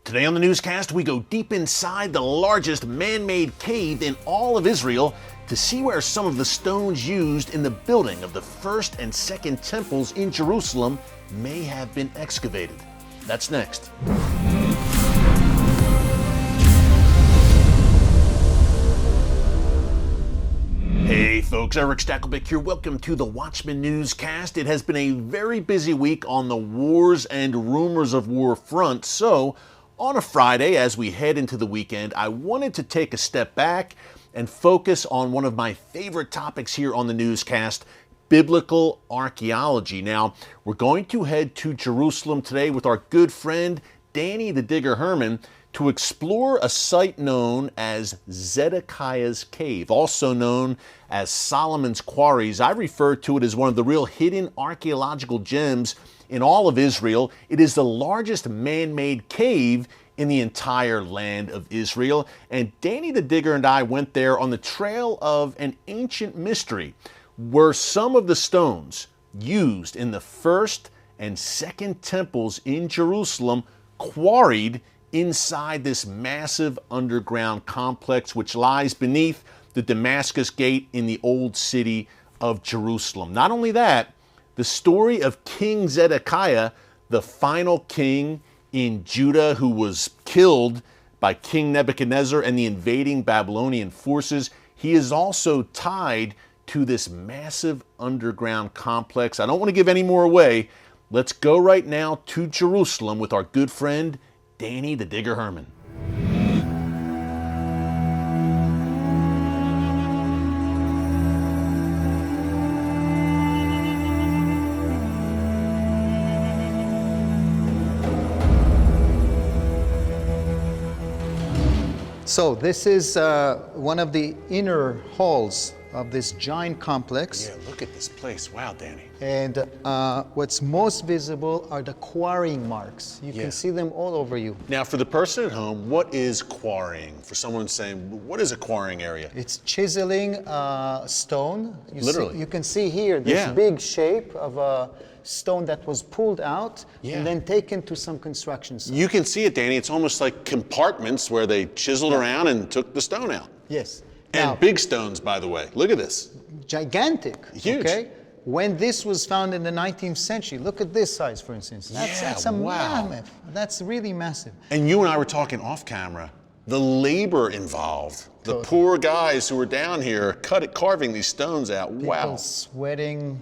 Today on the newscast, we go deep inside the largest man-made cave in all of Israel to see where some of the stones used in the building of the first and second temples in Jerusalem may have been excavated. That's next. Hey folks, Erick Stakelbeck here. Welcome to the Watchman Newscast. It has been a very busy week on the wars and rumors of war front. So, on a Friday, as we head into the weekend, I wanted to take a step back and focus on one of my favorite topics here on the newscast, biblical archaeology. Now, we're going to head to Jerusalem today with our good friend, Danny the Digger Herman, to explore a site known as Zedekiah's Cave, also known as Solomon's Quarries. I refer to it as one of the real hidden archaeological gems in all of Israel. It is the largest man-made cave in the entire land of Israel. And Danny the Digger and I went there on the trail of an ancient mystery where some of the stones used in the first and second temples in Jerusalem quarried inside this massive underground complex which lies beneath the Damascus Gate in the old city of Jerusalem. Not only that, the story of King Zedekiah, the final king in Judah who was killed by King Nebuchadnezzar and the invading Babylonian forces, he is also tied to this massive underground complex. I don't want to give any more away. Let's go right now to Jerusalem with our good friend Danny the Digger Herman. So this is one of the inner halls of this giant complex. Yeah, look at this place. Wow, Danny. And what's most visible are the quarrying marks. You can see them all over you. Now, for the person at home, what is quarrying? For someone saying, what is a quarrying area? It's chiseling stone. Literally. You can see here this big shape of a stone that was pulled out and then taken to some construction site. You can see it, Danny. It's almost like compartments where they chiseled around and took the stone out. Yes. And Now, big stones, by the way. Look at this. gigantic. Huge. Okay? When this was found in the 19th century, look at this size, for instance. That's a mammoth. That's really massive. And you and I were talking off camera. The labor involved. The poor guys who were down here carving these stones out. People sweating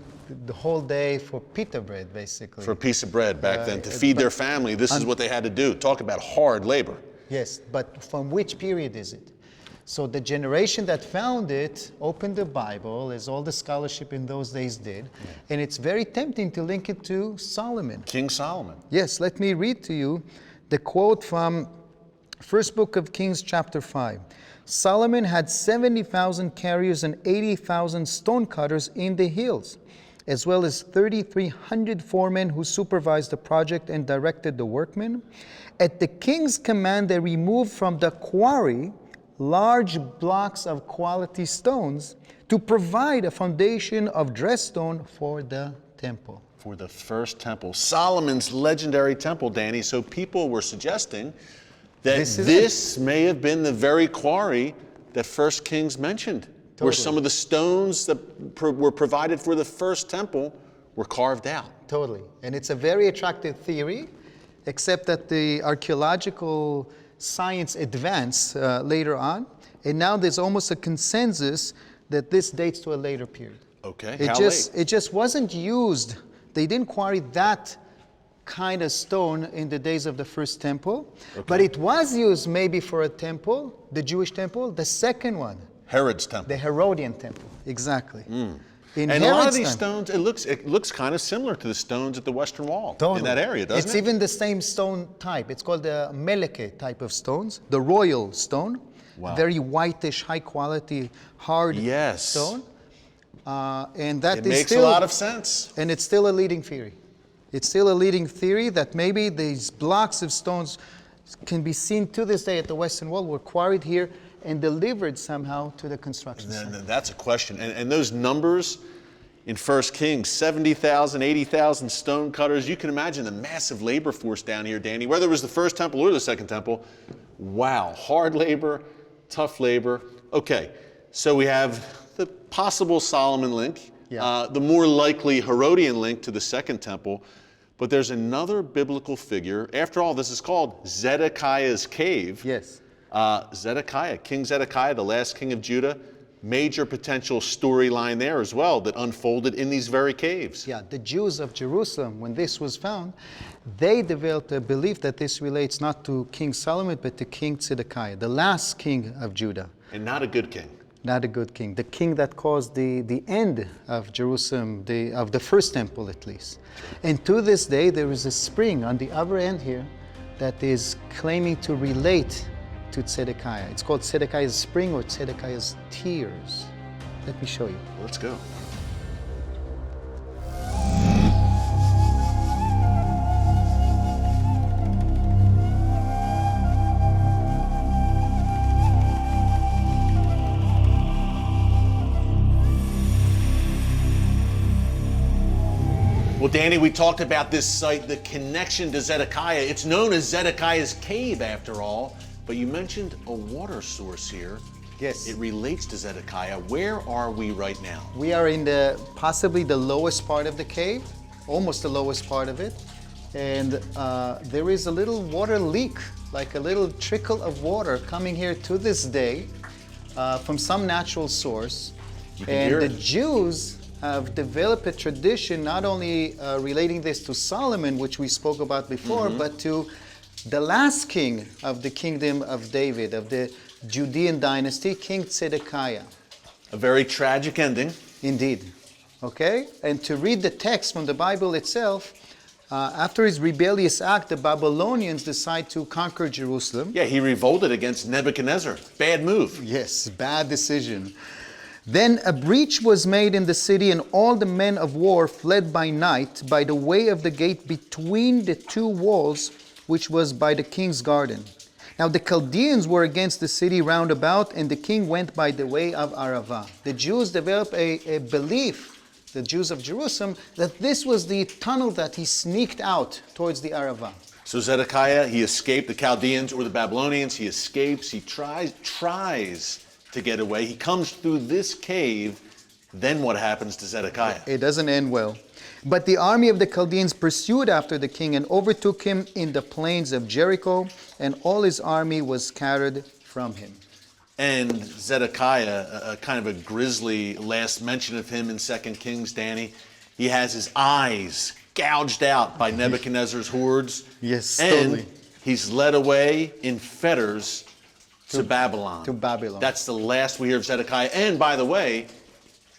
the whole day for pita bread, basically. For a piece of bread back then, to feed their family. This is what they had to do. Talk about hard labor. Yes, but from which period is it? So the generation that found it opened the Bible, as all the scholarship in those days did, and it's very tempting to link it to Solomon. King Solomon. Yes, let me read to you the quote from First Book of Kings, chapter 5. Solomon had 70,000 carriers and 80,000 stonecutters in the hills, as well as 3,300 foremen who supervised the project and directed the workmen. At the king's command, they removed from the quarry large blocks of quality stones to provide a foundation of dressed stone for the temple. For the first temple, Solomon's legendary temple, Danny. So people were suggesting that this may have been the very quarry that First Kings mentioned, where some of the stones that were provided for the first temple were carved out. Totally. And it's a very attractive theory, except that the archaeological science advanced later on, and now there's almost a consensus that this dates to a later period. Okay, It just wasn't used. They didn't quarry that kind of stone in the days of the first temple, but it was used maybe for a temple, the Jewish temple, the second one. Herod's temple. The Herodian temple, exactly. And a lot of these stones, it looks kind of similar to the stones at the Western Wall in that area, doesn't it? It's even the same stone type. It's called the Meleke type of stones, the royal stone. Wow. Very whitish, high quality, hard stone. And that makes a lot of sense. And it's still a leading theory. It's still a leading theory that maybe these blocks of stones can be seen to this day at the Western Wall were quarried here and delivered somehow to the construction site. That's a question. And those numbers, in 1 Kings, 70,000, 80,000 stone cutters. You can imagine the massive labor force down here, Danny, whether it was the first temple or the second temple. Wow, hard labor, tough labor. Okay, so we have the possible Solomon link, the more likely Herodian link to the second temple, but there's another biblical figure. After all, this is called Zedekiah's Cave. Yes. Zedekiah, King Zedekiah, the last king of Judah. Major potential storyline there as well that unfolded in these very caves. Yeah, the Jews of Jerusalem, when this was found, they developed a belief that this relates not to King Solomon, but to King Zedekiah, the last king of Judah. And not a good king. Not a good king. The king that caused the end of Jerusalem, of the first temple at least. And to this day, there is a spring on the other end here that is claiming to relate to Zedekiah. It's called Zedekiah's Spring or Zedekiah's Tears. Let me show you. Let's go. Well, Danny, we talked about this site, the connection to Zedekiah. It's known as Zedekiah's Cave after all. But you mentioned a water source here. Yes. It relates to Zedekiah. Where are we right now? We are in possibly the lowest part of the cave, almost the lowest part of it. And there is a little water leak, like a little trickle of water coming here to this day from some natural source. You can hear the it. Jews have developed a tradition not only relating this to Solomon, which we spoke about before, but to the last king of the kingdom of David, of the Judean dynasty, King Zedekiah. A very tragic ending. Indeed. Okay? And to read the text from the Bible itself, after his rebellious act, the Babylonians decide to conquer Jerusalem. Yeah, he revolted against Nebuchadnezzar. Bad move. Yes, bad decision. Then a breach was made in the city, and all the men of war fled by night by the way of the gate between the two walls, which was by the king's garden. Now the Chaldeans were against the city round about, and the king went by the way of Arava. The Jews developed a belief, the Jews of Jerusalem, that this was the tunnel that he sneaked out towards the Arava. So Zedekiah, he escaped the Chaldeans or the Babylonians. He escapes. He tries to get away. He comes through this cave. Then what happens to Zedekiah? It doesn't end well. But the army of the Chaldeans pursued after the king and overtook him in the plains of Jericho, and all his army was scattered from him. And Zedekiah, kind of a grisly last mention of him in 2 Kings, Danny. He has his eyes gouged out by Nebuchadnezzar's hordes. Yes, and totally. He's led away in fetters to Babylon. To Babylon. That's the last we hear of Zedekiah. And by the way,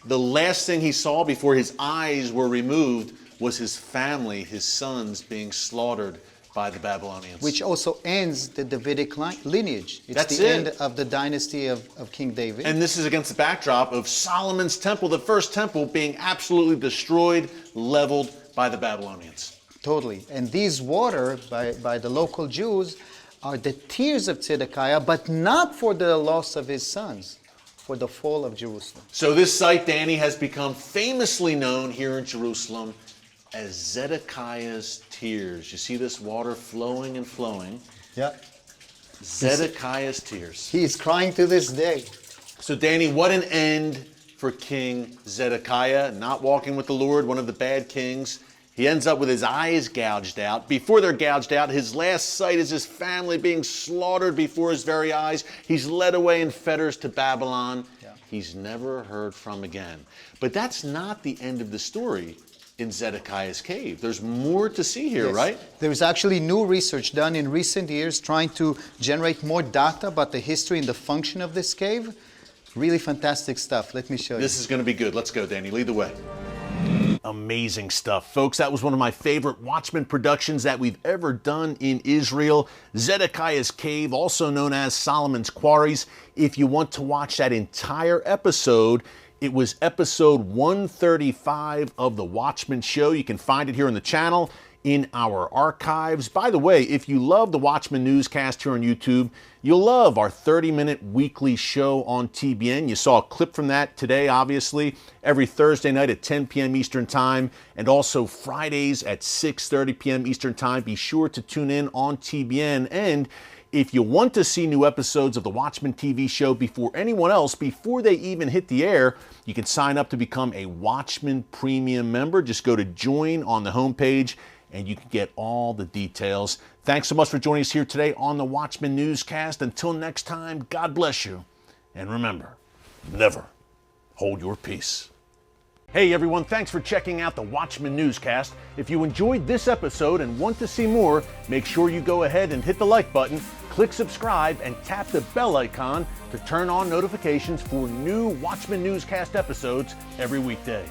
the last thing he saw before his eyes were removed was his family, his sons, being slaughtered by the Babylonians. Which also ends the Davidic lineage. It's That's the it. end of the dynasty of King David. And this is against the backdrop of Solomon's temple, the first temple, being absolutely destroyed, leveled by the Babylonians. Totally. And these water by the local Jews are the tears of Zedekiah, but not for the loss of his sons, for the fall of Jerusalem. So this site, Danny, has become famously known here in Jerusalem as Zedekiah's Tears. You see this water flowing and flowing. Yeah. Zedekiah's Tears. He is crying to this day. So Danny, what an end for King Zedekiah, not walking with the Lord, one of the bad kings. He ends up with his eyes gouged out. Before they're gouged out, his last sight is his family being slaughtered before his very eyes. He's led away in fetters to Babylon. Yeah. He's never heard from again. But that's not the end of the story in Zedekiah's Cave. There's more to see here, right? There's actually new research done in recent years trying to generate more data about the history and the function of this cave. Really fantastic stuff. Let me show you. This is going to be good. Let's go, Danny. Lead the way. Amazing stuff, folks. That was one of my favorite Watchman productions that we've ever done in Israel. Zedekiah's Cave, also known as Solomon's Quarries. If you want to watch that entire episode, it was episode 135 of the Watchman Show. You can find it here on the channel. in our archives. By the way, if you love the Watchman Newscast here on YouTube, you'll love our 30-minute weekly show on TBN. You saw a clip from that today, obviously, every Thursday night at 10 p.m. Eastern Time, and also Fridays at 6:30 p.m. Eastern Time. Be sure to tune in on TBN. And if you want to see new episodes of the Watchman TV show before anyone else, before they even hit the air, you can sign up to become a Watchman Premium member. Just go to Join on the homepage, and you can get all the details. Thanks so much for joining us here today on the Watchman Newscast. Until next time, God bless you. And remember, never hold your peace. Hey everyone, thanks for checking out the Watchman Newscast. If you enjoyed this episode and want to see more, make sure you go ahead and hit the like button, click subscribe, and tap the bell icon to turn on notifications for new Watchman Newscast episodes every weekday.